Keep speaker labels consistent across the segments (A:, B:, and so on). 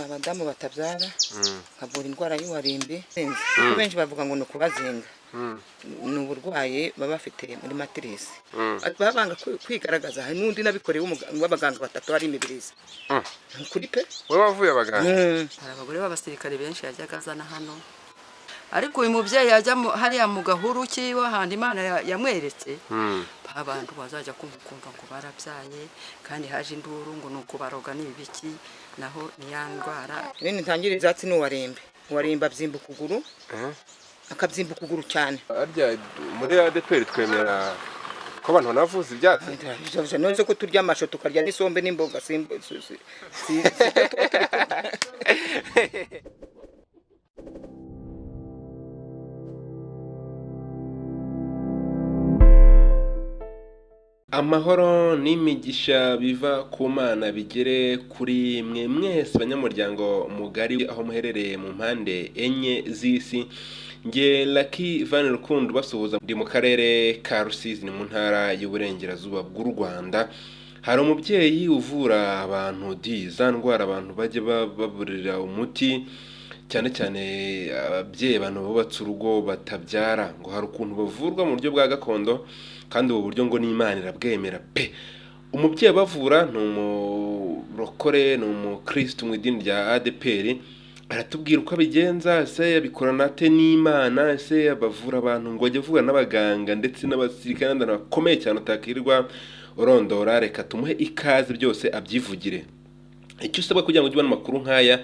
A: abadamu batabyara nkavura indwara y'uwarimbi kuko benshi bavuga ngo ni ukubazinga ni uburwayi baba bafite muri matirisi babanga kwigaragaza. Hari n'undi nabikoreye w'abaganga batatu hari imibirizi kuri pe
B: wowe wavuye abaganga.
C: Hari abagore b'abasirikare benshi yajyaga azana hano, ariko uyu mubyeyi yajya hariya mu gahuru kiwe ahantu Imana yamweretse, abantu bazajya kumva ngo barabyaye kandi haje induru ngo ni ukubaroga n'ibiki, naho ni ya ndwara.
A: Ibindi ntangira ibyatsi n'uwarimbi, uwarimba abyimba ukuguru akabyimba ukuguru cyane.
B: Muri ADPR twemera ko abantu banavuza ibyatsi.
A: None ko turya amasho tukarya n'isombe n'imboga
B: Amahoro n'imigisha biva ku Mana bigere kuri mwe mwese banyamuryango mugari aho muherereye mu mpande enye z'isi. Nge Lucky Van Rukundo basuhuza, ndi mu karere ka Rusizi ni mu ntara y'uburengerazuba bw'u Rwanda. Hari umubyeyi uvura abantu za ndwara abantu bajye baburira umuti, cyane cyane ababyeyi abantu bubatse urugo batabyara, ngo hari ukuntu bavurwa mu buryo bwa gakondo kandi ubu buryo ngo n'Imana irabwemera pe. Umubyeyi bavura ni umurokore, ni umukristo mu idini rya ADPR. Aratubwira uko abigenza, ese yabikorana ate n'Imana, ese abavura abantu ngo ajye avura n'abaganga ndetse n'abasirikare n'abandi bakomeye cyane utakirirwa urondora. Reka tumuhe ikaze byose abyivugire. Icyo usabwa kugira ngo ujye ubona amakuru nk'aya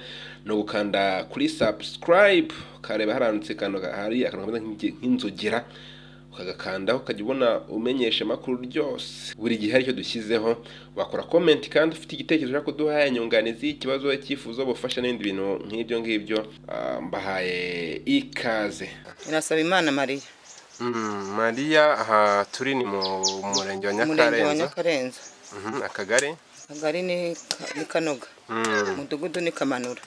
B: ni ugukanda kuri subscribe, ukareba haranditse hari akantu kameze nk'inzogera, ukagakandaho ukajya ubona umenyesha amakuru ryose buri gihe aricyo dushyizeho. Wakora comment kandi ufite igitekerezo cyo kuduha inyunganizi, ikibazo, icyifuzo, bufasha n'ibindi bintu nk'ibyo ngibyo, mbahaye ikaze.
A: Irasaba Imana Mariya.
B: Mariya, aha turi ni mu murenge wa Nyakarenzo. Akagari
A: ni Kanoga, umudugudu ni Kamanura.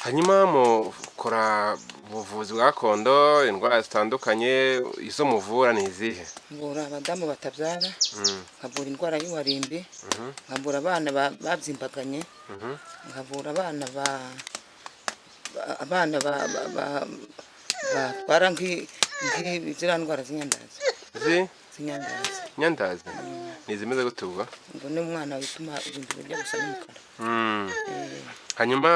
B: Hanyuma mukora ubuvuzi bwa gakondo, indwara zitandukanye. Izo muvura ni izihe?
A: Mvura abadamu batabyara, nkavura indwara y'uwarimbi, nkavura abana babyimbaganye, nkavura abana batwara nk'iziriya ndwara z'inyandazi.
B: Nyandazi ni zimeze gute ubwo?
A: Ngo ni umwana wituma ibintu bijya gusa n'umukara.
B: Hanyuma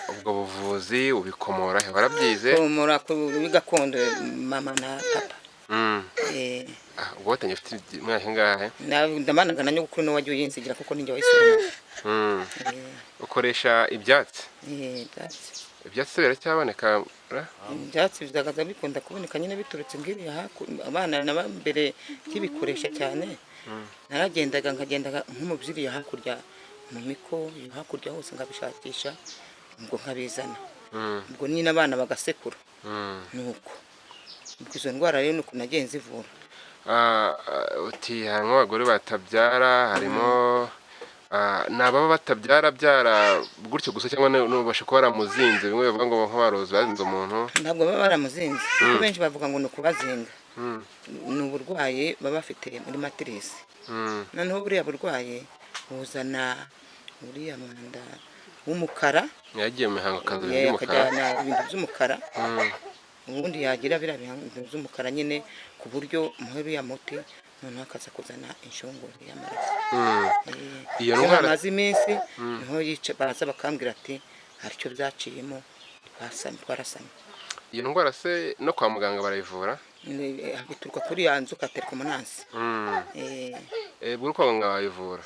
B: ubwo buvuzi ubikomora he? Warabyize?
A: Komora ku gakondo mama na papa.
B: Ubwo watanye ufite mwahe ngahe?
A: Ndamanaga na nyogokuru no wagiye yinsigira kuko ninjye wayisoroma.
B: Ukoresha ibyatsi?
A: Ibyatsi.
B: Ibyatsi biracyaboneka?
A: Ibyatsi bizagaza bikunda kuboneka nyine biturutse ngiri abana nabambere kibikoresha cyane. Naragendaga nk'umubyiri hakurya mu miko hakurya hose ngabishakisha ubwo nkabizana. Ubwo nyine abana bagasekura. Nuko izo ndwara rero nuko nagenze ivura.
B: Uti harimo abagore batabyara, harimo nababa batabyara gutyo gusa, cyangwa nubashe kuba baramuzinze, bimwe bavuga ngo nk'abarozi bazinze umuntu?
A: Ntabwo baba baramuzinze kuko benshi bavuga ngo ni ukubazinga. Ni uburwayi baba bafite muri matirisi. Noneho buriya burwayi buzana uriya mwanda w'umukara,
B: yagiye mu mihango akaza ibintu
A: by'umukara, ubundi yagira biriya bintu by'umukara nyine ku buryo uriya muti noneho akaza kuzana inshongoro y'amaraso.
B: Iyo ndwara
A: amaze iminsi niho baza bakambwira ati hari icyo byaciyemo twarasamye.
B: Iyo ndwara se no kwa muganga barayivura?
A: Bituruka kuri ya nzoka terikomonansi.
B: Buri kwa muganga bayivura.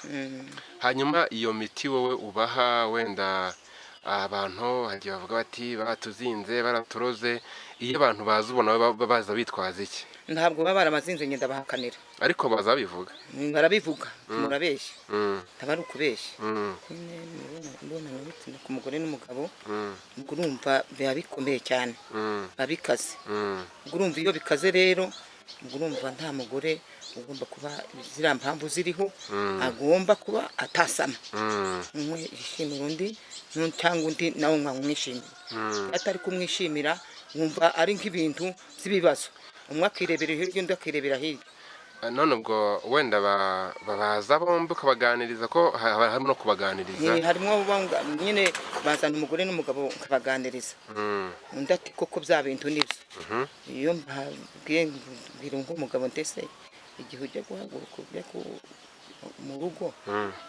B: Hanyuma iyo miti wowe ubaha wenda abantu hagiye bavuga bati baratuzinze baraturoze, iyo abantu baza ubona baza bitwaza iki?
A: Ntabwo baba baramazinze ngenda bahakanira,
B: ariko baza bivuga.
A: Barabivuga murabeshya. Tabari ukubeshya. Mbona n'ubitsina ku mugore n'umugabo, urumva biba bikomeye cyane, babikaze. Urumva iyo bikaze rero, urumva nta mugore ugomba kuba ziriya mpamvu ziriho, agomba kuba atasama. Umwe yishimira undi cyangwa undi nawe mwamwishimira. Atari kumwishimira wumva ari nk'ibintu by'ibibazo. Umwe akirebera hirya undi akirebera hirya.
B: none ubwo wenda babaza bombi ukabaganiriza ko harimo no kubaganiriza
A: harimo nyine bazana umugore n'umugabo ukabaganiriza undi ati koko bya bintu nibyo iyo mbabwiye mbwira umugabo ndetse igihe ujya guhaguruka ujya mu rugo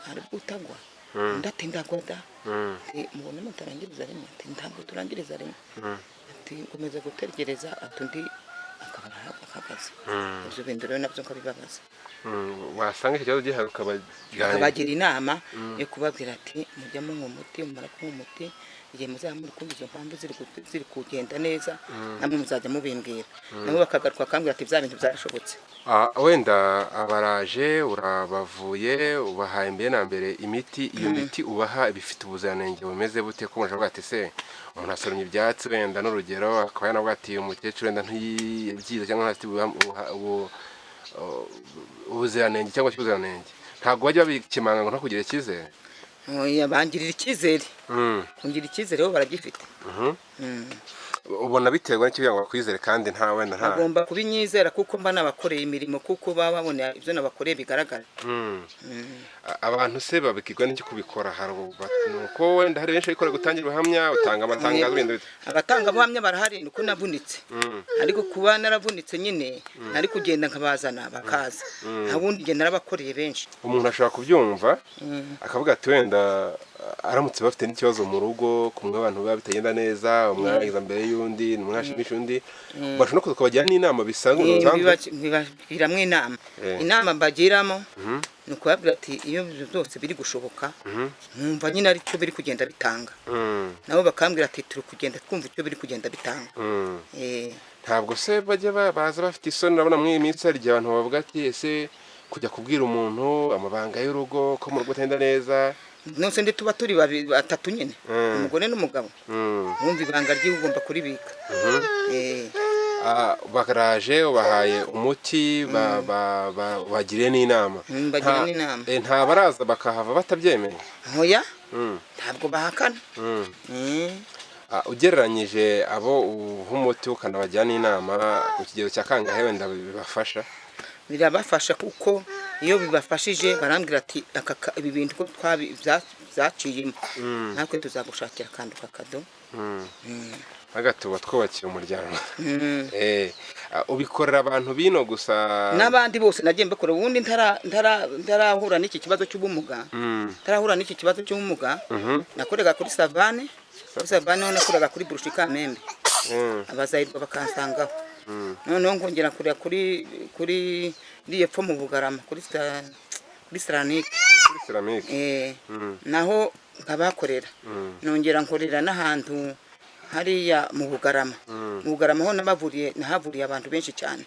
A: hari utagwa undi ati ndagwa da mubona mutarangiriza rimwe ati ntabwo turangiriza rimwe ati nkomeza gutegereza ati undi akaba ahagaze ibyo bintu rero nabyo nkabibabaza
B: wasanga iki kibazo gihari
A: ukabagira inama yo kubabwira ati mujya munywa umuti mumara kunywa umuti igihe muzaba muri kumva izo mpamvu ziri kugenda neza namwe muzajya mubimbwira nabo bakagaruka bakambwira ati bya bintu byarashobotse
B: wenda abaraje urabavuye ubahaye mbere na mbere imiti iyo miti ubaha ibifite ubuziranenge bumeze bute ko umuntu avuga ati se umuntu asoromye ibyatsi wenda n'urugero akaba yanavuga ati umukecuru wenda ntiyibyiza cyangwa ntafite ubuziranenge cyangwa cy'ubuziranenge ntabwo bajya babikemanga ngo ntakugire icyizere
A: bangirira icyizere kungira icyizere bo baragifite
B: ubona biterwa n'icyo kugira ngo bakwizere kandi nta wenda nta
A: bagomba kubinyizera kuko mba nabakoreye imirimo kuko baba babona ibyo nabakoreye bigaragara
B: abantu se babikirwa n'icyo kubikora hari uko wenda hari benshi bikora gutangira ubuhamya utanga amatangazo
A: abatanga buhamya barahari nuko navunitse ariko kuba naravunitse nyine nari kugenda nkabazana bakaza ntabundi nge narabakoreye benshi
B: umuntu ashobora kubyumva akavuga ati wenda aramutse bafite n'ikibazo mu rugo kumwe abantu baba bitagenda neza umwagiza mbere y'undi umwashimisha undi bashobora no kubagira n'inama bisanzwe
A: bibagiramwo inama mbagiramo ni ukubabwira ati iyo byose biri gushoboka nkumva nyine ari cyo biri kugenda bitanga nabo bakambwira ati turi kugenda twumva icyo biri kugenda bitanga
B: ntabwo se bajya baza bafite isoni urabona muri iyi minsi hari igihe abantu bavuga ati ese kujya kubwira umuntu amabanga y'urugo ko mu rugo utagenda neza
A: nose ndi tuba turi batatu nyine umugore n'umugabo wumva ibanga ry'iwe ugomba kuribika
B: baraje ubahaye umuti bagiriye n'inama nta baraza bakahava batabyemeye
A: ntoya ntabwo bahakana
B: ugereranyije abo uha umuti ukanabagira n'inama ku kigero cya kangahe wenda bibafasha
A: birabafasha kuko iyo bibafashije barambwira ati ibi bintu ko byaciyemo natwe tuzagushakira akantu kakado
B: agatuba twubakiye umuryango ubikorera abantu bino gusa
A: n'abandi bose nagiye mbakora ubundi ntarahura n'iki kibazo cy'ubumuga nakorega kuri savane ho nakorega kuri burushi kamembe abazahirwa bakansangaho noneho ngongera kurera kuri epfo mu bugarama kuri seramike naho nkabakorera nongera nkorera n'ahantu hariya mu bugarama ho nahavuriye abantu benshi cyane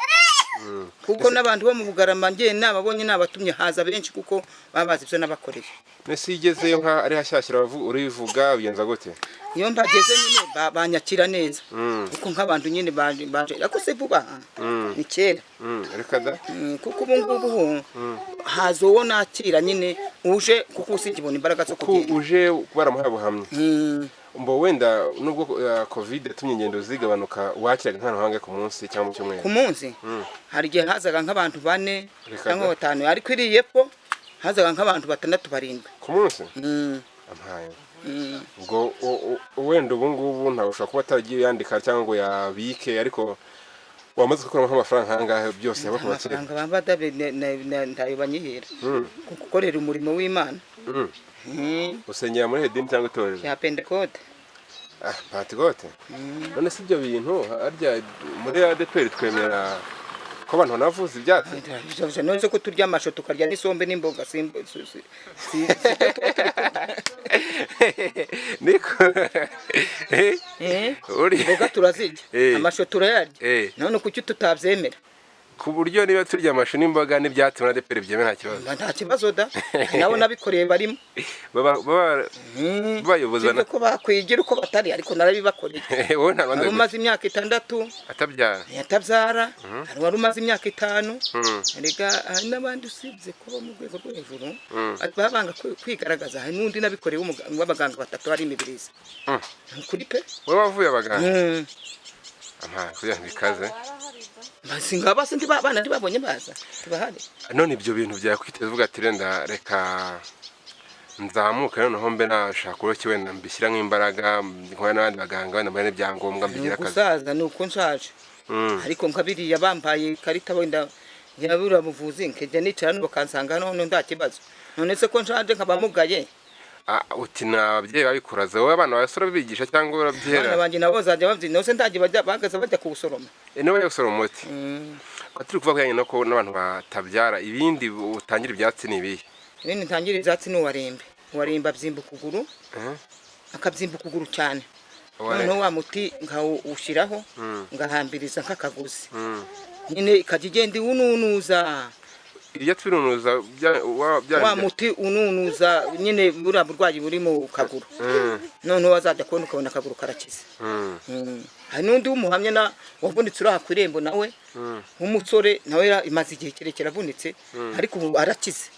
A: kuko n'abantu bo mu bugarama ngiye nababonye nabatumye haza benshi kuko babazi ibyo nabakoreye
B: mbese igezeyo nka ari hashyashyira urivuga ugenza gute
A: iyo mbageze nyine banyakira neza kuko nk'abantu nyine baje ariko se vuba ni kera kuko ubu ngubu haza uwo nakira nyine uje kuko usibona imbaraga zo kugenda
B: uje baramuhaye ubuhamya mbo wenda nubwo covid yatumye ingendo zigabanuka wakiraga nk'ahantu ku munsi cyangwa mu cyumweru
A: ku munsi hari igihe hazaga nk'abantu 4 cyangwa 5 ariko iriye po hazaga nk'abantu 6 7
B: ku munsi ampaye ubwo wenda ubu ngubu ntawe ushobora kuba ataragiye yandika cyangwa ngo yabike ariko wamaze gukora nk'amafaranga hangahe byose yaba kubakira
A: amafaranga bambadabe ndayo banyihera gukorera umurimo w'Imana
B: usengera muri hedini cyangwa itorero
A: ya Pentecote
B: Pentecote none si ibyo bintu arya muri ADPR twemera ko abantu navuze ibyatsi
A: none ko turya amasho tukarya n'isombe n'imboga
B: niko
A: imboga turazirya amasho turayarya none kuki tutabyemera
B: ku buryo niba turya amashu n'imboga n'ibyatsi muri ADPR byemera
A: nta kibazo da nabo nabikoreye barimo
B: bayoboza
A: ko bakwigira uko batari ariko narabibakoreye
B: wowe nta Rwanda
A: umaze imyaka 6 atabyara hari wari umaze imyaka 5 rega hari n'abandi usibye kuba mu rwego rwo hejuru babanga kwigaragaza hari n'undi nabikoreye w'abaganga 3 ari imibirizi kuri pe
B: wowe wavuye abaganga kugira ngo bikaze
A: Singaba sindi bana ntibabonye baza tubahari.
B: none ibyo bintu byakwiteza uvuga ati renda reka nzamuka noneho mbe nashaka uburyo wenda mbishyira nk'imbaraga nkora n'abandi baganga wenda mbone n'ibyangombwa mbigira akazi.
A: Gusaza nuko nshaje. Ariko nkabiriya bambaye ikarita wenda yabura buvuzi nkejya nicara bakansanga none nda kibazo. None se ko nshaje nkabamugaye.
B: Uti n'ababyeyi babikuraze wowe abana basora bigisha cyangwa urabyera?
A: Abana banjye nabo zajya babyina nose ndaje bagaza bajya kubusoroma.
B: Niwe yasoroma umuti. Turi kuvuga kanye no ko n'abantu batabyara ibindi utangira ibyatsi nibihe?
A: Ibindi ntangira ibyatsi uwaremba byimba ukuguru. Akabyimba ukuguru cyane. Noneho wa muti ngawushiraho ngahambiriza nk'akagozi. Nyine ikagigenda ununuza.
B: Iyo twinunuza
A: wa muti ununuza nyine buriya burwayi buri mu kaguru. Noneho wazajya kubona ukabona akaguru karakize. Hari n'undi w'umuhamya na wavunitse uri aha ku irembo nawe w'umusore nawe imaze igihe kirekire avunitse ariko ubu arakize.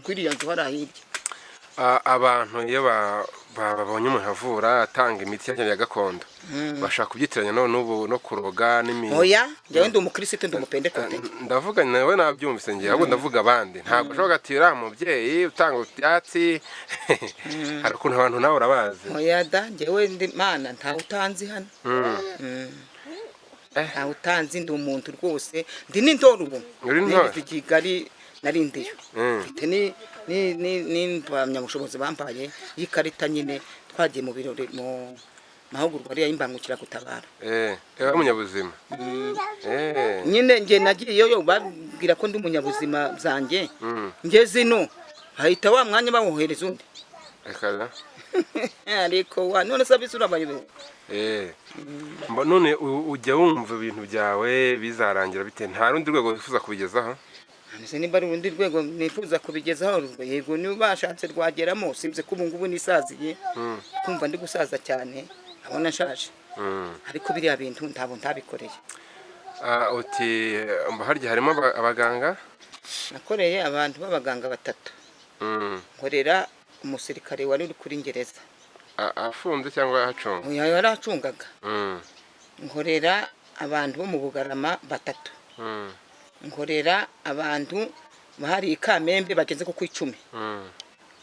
A: Kwiriya nzu hariya hirya.
B: Abantu iyo babonye umuntu avura atanga imiti ya gakondo bashaka kubyitiranya n'ubu no kuroga n'imiti.
A: Oya njyewe ndi umukristo ndi umupentekote.
B: Ndavuga nawe nabyumvise ngiye ahubwo ndavuga abandi ntabwo ushobora gatira umubyeyi utanga ibyatsi hari ukuntu abantu nawe urabazi.
A: Oya da njyewe ndi Imana ntawe utanzi hano. Ntawe utanzi ndi umuntu rwose ndi n'indoro ubu.
B: Uri indoro?
A: Kigali narindiyo. Mfite n'abanyabushobozi bambaye y'ikarita nyine twagiye mu birori mu mahugurwa ariya y'imbangukira gutabara.
B: Umunyabuzima.
A: Nyine nge nagiyeyo babwira ko ndi umunyabuzima byanjye ngeze ino ahita wa mwanya bawohereza undi. Ariko wa none sabisura abayobe.
B: None ujya wumva ibintu byawe bizarangira bite nta rundi rwego wifuza kubigezaho?
A: Nise nimba ari urundi rwego nifuza kubigezaho yego niba bashatse rwageramo simze ko ubu ngubu nisaziye kumva ndi gusaza cyane abona nshaje. Ariko biriya bintu ntabikoreye.
B: Uti harya harimo abaganga?
A: Nakoreye abantu b'abaganga 3. Nkorera umusirikare wari uri kuri ngereza.
B: Afunze cyangwa yahacunga?
A: Oya yaracungaga. Nkorera abantu bo mu Bugarama 3. Nkorera abantu bahari ikamembe bageze ku 10.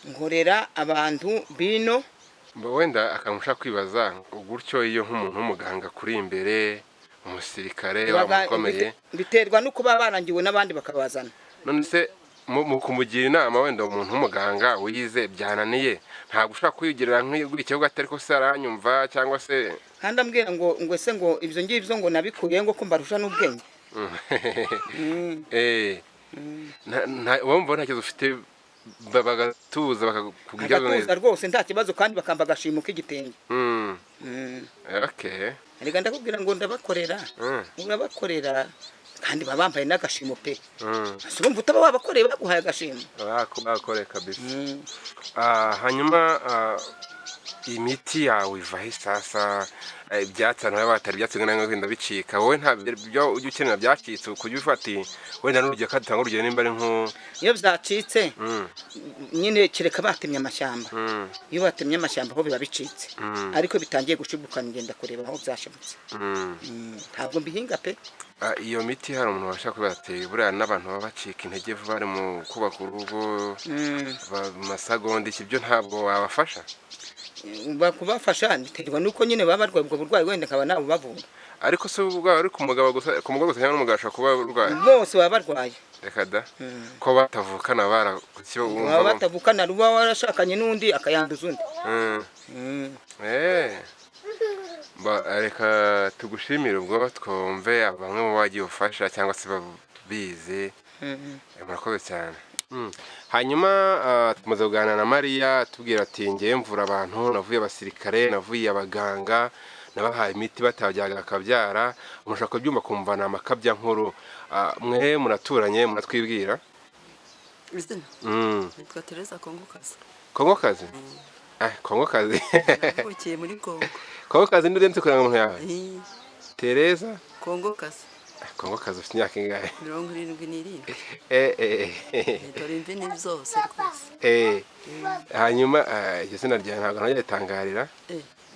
A: Nkorera abantu bino.
B: Wenda akamusha kwibaza gutyo iyo nk'umuntu w'umuganga kuri imbere umusirikare wamukomeye
A: biterwa nuko barangiwe n'abandi bakabazana.
B: None se mu kumugira inama wenda umuntu w'umuganga wize byananiye ntabwo ushaka kwigerera nk'igicyo atari ko se aranyumva cyangwa se
A: kandi ambwira ngo ese ngo ibyo ngibyo ngo nabikuye ngo ko mbarusha n'ubwenge.
B: Wumva nta kibazo ufite bagatuza bakakubwira
A: neza rwose nta kibazo kandi bakamba agashimo k'igitenge. Ariko ndakubwira ngo ndabakorera urabakorera kandi babambaye n'agashimo pe. Urumva utaba wabakoreye baguhaye agashimo.
B: Bakore kabisa. Hanyuma imiti yawe ivahe sasa ibyatsi abantu batari ibyatsi ngenda bicika wowe nta byo ujye ukenera byacitse kujya ufati wenda n'urugero kandi tanga urugero nimba ari nko
A: iyo byacitse nyine kireka batemye amashyamba. Iyo batemye amashyamba ho biba bicitse ariko bitangiye gushibukana ngenda kureba aho byashibutse. Ntabwo mbihinga pe.
B: Iyo miti hari umuntu washaka kubateye buriya n'abantu baba bacika intege vuba bari mu kubaka urugo masagonda ibyo ntabwo wabafasha?
A: Bakubafasha biterwa nuko nyine baba barwaye ubwo burwayi wenda nkaba nabo bavura.
B: Ariko se ubwo ari ku mugabo gusa ku mugabo gusa n'umugabo ashaka kuba urwaye
A: bose baba barwaye.
B: Reka da ko batavukana barakucyo
A: baba batavukana ruba warashakanye n'undi akayanduza undi.
B: Reka tugushimire ubwo twumve bamwe mu bagiye ufasha cyangwa se babize. Murakoze cyane. Hanyuma tumaze kuganira na Mariya tubwira ati ngiye mvura abantu navuye abasirikare navuye abaganga nabahaye imiti batabyaraga akabyara umushaka byumva kumva na makabya nkuru. Mwe muraturanye muratwibwira?
C: Izina nitwa Teresa Kongokazi.
B: Kongokazi? Kongokazi.
C: Ukiye muri Kongo.
B: Kongokazi ndudenze kuranga umuntu yawe? Teresa
C: Kongokazi.
B: Kongokazi ufite imyaka ingahe?
C: 77. Dore imvi ni byose rwose.
B: Hanyuma iryo zina ryawe ntabwo najya ritangarira?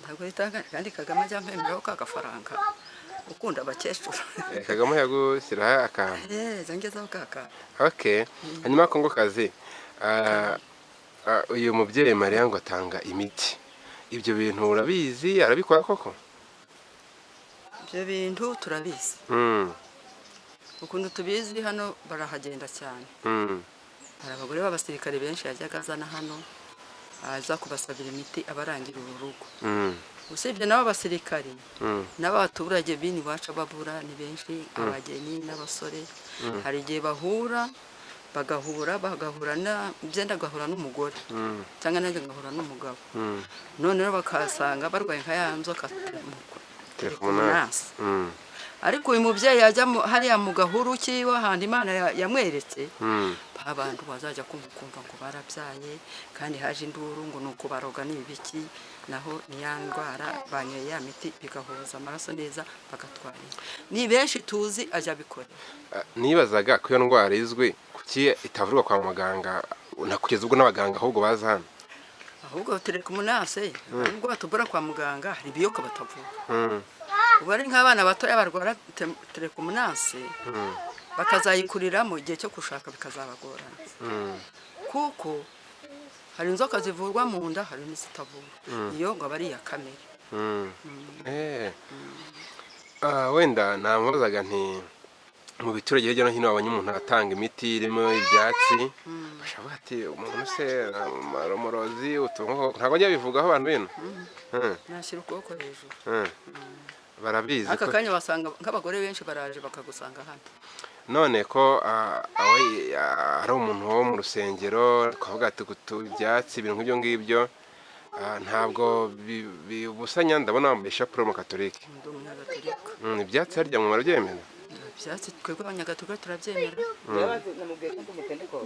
C: Ntabwo ritangarira kandi Kagame ajya mpemberaho kagafaranga ukunda abakecuru.
B: Kagame yagushyiraho akantu.
C: zangezaho kaka.
B: Okay. Hanyuma kongo kazi. Uyu mubyeyi Mariya ngo atanga imiti. Ibyo bintu urabizi arabikora koko?
C: Ibyo bintu turabizi. Ukuntu tubizi hano barahagenda cyane. Hari abagore b'abasirikare benshi yajyaga azana hano aza kubasabira imiti abarangira urugo. Usibye n'abo basirikari n'abaturage bini wacu babura ni benshi, abageni n'abasore. Hari igihe bahura bagahura na byenda gahura n'umugore cyangwa nanjye ngahura n'umugabo. None rero bakasanga barwaye nka ya nzoka telefonasi. Ariko uyu mubyeyi yajya hariya mu gahuru kiwe ahantu Imana yamweretse, abantu bazajya kumva ngo barabyaye kandi haje induru ngo nuko baroga n'ibiki, naho ni ya ndwara banyoye ya miti bigahuza amaraso neza bagatwara. Ni benshi tuzi ajya abikora.
B: Nibazaga ko iyo ndwara izwi kuki itavurwa kwa muganga nakugeza ubwo n'abaganga ahubwo baza hano.
C: Ahubwo telekomunase ubwo batubura kwa muganga hari biyoka batavura. Ubu ari nk'abana batoya barwara telekomunase bakazayikurira mu gihe cyo gushaka bikazabagorana. Kuko hari inzoka zivurwa mu nda, hari n'izitavura. Iyo ngo aba ari iya kamere.
B: Wenda namubazaga nti mu biturage hirya no hino abanye umuntu atanga imiti irimo ibyatsi, bashaka ati umuntu se umurozi utungo ntabwo ajya bivugaho abantu bino.
C: Nashyira ukuboko hejuru.
B: Barabizi
C: aka kanya basanga nk'abagore benshi baraje bakagusanga hano.
B: None ko ari umuntu wo mu rusengero twavuga ati ibyatsi ibintu nk'ibyo ngibyo ntabwo bibusanya. Ndabona wambaye ishapure mu Katolika. Ibyatsi harya mu marabyemera?
C: Ibyatsi twebwe abanyagatolika turabyemera.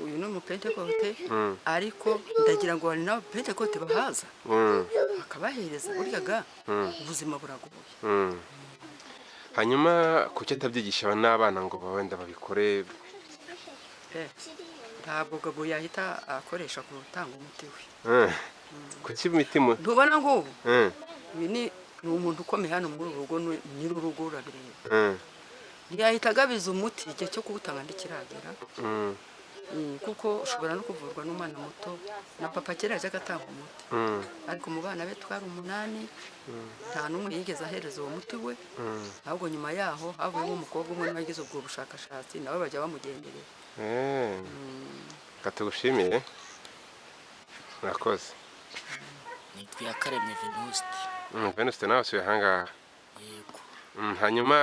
C: Uyu ni umupentekote ariko ndagira ngo hari n'abapentekote bahaza bakabahereza buryaga ubuzima buragoye.
B: Hanyuma kuki atabyigisha n'abana ngo wenda babikore?
C: Ntabwo gabo yahita akoresha gutanga umuti we.
B: Kuki imiti mu
C: ntubona ngo uyu ni umuntu ukomeye hano muri uru rugo, nyir'urugo urabireba. Ntiyahita agabiza umuti igihe cyo kuwutanga ndikiragera. Kuko ushobora no kuvurwa n'umwana muto, na papa kera yajyaga atanga umuti. Ariko mu bana be twari 8 nta n'umwe yigeze ahereza uwo muti we. Ahubwo nyuma yaho havuyemo umukobwa umwe wagize ubwo bushakashatsi nawe bajya bamugenderera.
B: Katugushimiye. Murakoze.
D: Nitwa Karemye Venuste.
B: Venuste nawe usuye ahangaha?
D: Yego.
B: Hanyuma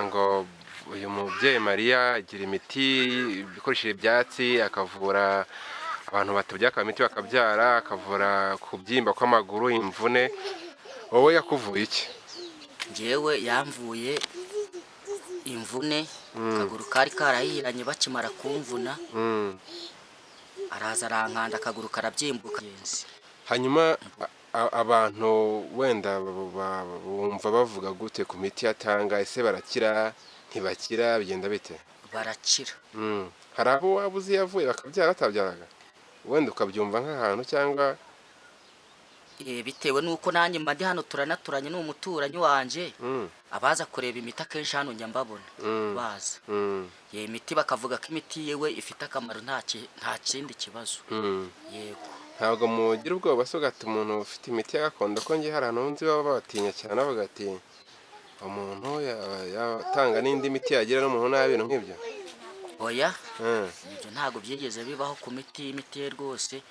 B: ngo uyu mubyeyi Mariya agira imiti ikoresheje ibyatsi, akavura abantu batabyara imiti bakabyara, akavura kubyimba kw'amaguru, imvune. Wowe yakuvuye iki?
D: Njyewe yamvuye imvune, akaguru kari karahiranye bakimara kumvuna. Araza arankanda akaguru karabyimbuka.
B: Hanyuma abantu wenda bumva bavuga gute ku miti yatanga? Ese barakira ntibakira bigenda bite?
D: Barakira.
B: Hari abo waba uzi yavuye bakabyara batabyaraga? Wenda ukabyumva nk'ahantu cyangwa?
D: Bitewe nuko nanjye mba ndi hano turanaturanye n'umuturanyi wanje. Abaza kureba imiti akenshi hano njya mbabona baza. Imiti bakavuga ko imiti yewe ifite akamaro nta kindi kibazo. Yego.
B: Ntabwo mugira ubwoba so gata umuntu ufite imiti ya gakondo ko ngiye hari ahantu nzi baba batinya cyane avuga ati umuntu yatanga n'indi miti yagira n'umuntu n'abintu nk'ibyo?
D: Oya. Ibyo ntabwo byigeze bibaho ku miti ye rwose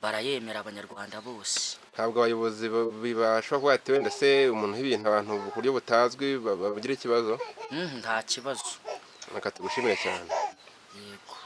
D: barayemera abanyarwanda bose.
B: Ntabwo abayobozi bibasha kuvuga ati wenda se umuntu ibintu abantu ku buryo butazwi bagira ikibazo?
D: Nta kibazo.
B: Reka tugushimire cyane.
D: Yego.